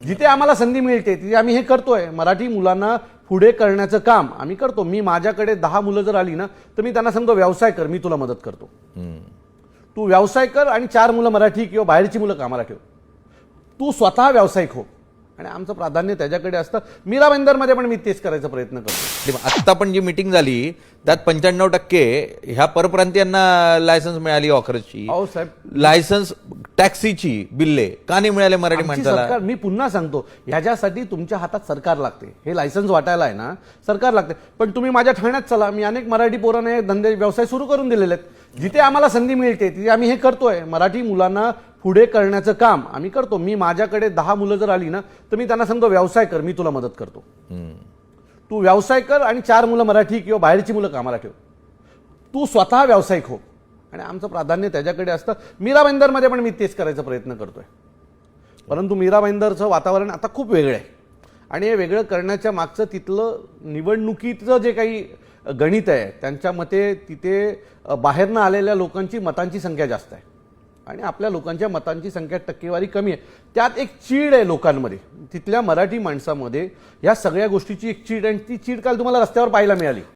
जिथे आम्हाला संधी मिळते तिथे आम्ही हे करतोय. मराठी मुलांना पुढे करण्याचं काम आम्ही करतो. मी माझ्याकडे 10 मुलं जर आली ना तर मी त्यांना सांगतो व्यवसाय कर, मी तुला मदत करतो. तू व्यवसाय कर आणि 4 मुलं मराठी किंवा बाहेरची मुलं कामाला ठेव. तू स्वतः व्यावसायिक हो. आणि आमचं प्राधान्य त्याच्याकडे असतं. मीरा भाईंदरमध्ये पण मी तेच करायचा प्रयत्न करतो. आत्ता पण जी मीटिंग झाली त्यात 95% ह्या परप्रांतीयांना लायसन्स मिळाली ऑखरची. अहो साहेब, लायसन्स टॅक्सीची बिल्ले का नाही मिळाले मराठी आमची माणसाला? सरकार, मी पुन्हा सांगतो, ह्याच्यासाठी तुमच्या हातात सरकार लागते. हे लायसन्स वाटायला आहे ना सरकार लागते. पण तुम्ही माझ्या ठाण्यात चला, मी अनेक मराठी पोरांना हे धंदे व्यवसाय सुरू करून दिलेले आहेत. जिथे आम्हाला संधी मिळते तिथे आम्ही हे करतोय. मराठी मुलांना पुढे करण्याचं काम आम्ही करतो. मी माझ्याकडे 10 मुलं जर आली ना तर मी त्यांना सांगतो व्यवसाय कर, मी तुला मदत करतो. तू व्यवसाय कर आणि 4 मुलं मराठी किंवा बाहेरची मुलं कामाला ठेव. तू स्वतः व्यावसायिक हो. आणि आमचं प्राधान्य त्याच्याकडे असतं. मीरा भाईंदरमध्ये पण मी तेच करायचा प्रयत्न करतोय. परंतु मीरा भाईंदरचं वातावरण आता खूप वेगळं आहे. आणि हे वेगळं करण्याच्या मागचं तिथलं निवडणुकीचं जे काही गणित आहे, त्यांच्या मते तिथे बाहेरनं आलेल्या लोकांची मतांची संख्या जास्त आहे आणि आपल्या लोकांच्या मतांची संख्या टक्केवारी कमी आहे. त्यात एक चीड आहे लोकांमध्ये, तिथल्या मराठी माणसामध्ये या सगळ्या गोष्टीची एक चीड, आणि ती चीड काल तुम्हाला रस्त्यावर पाहायला मिळाली.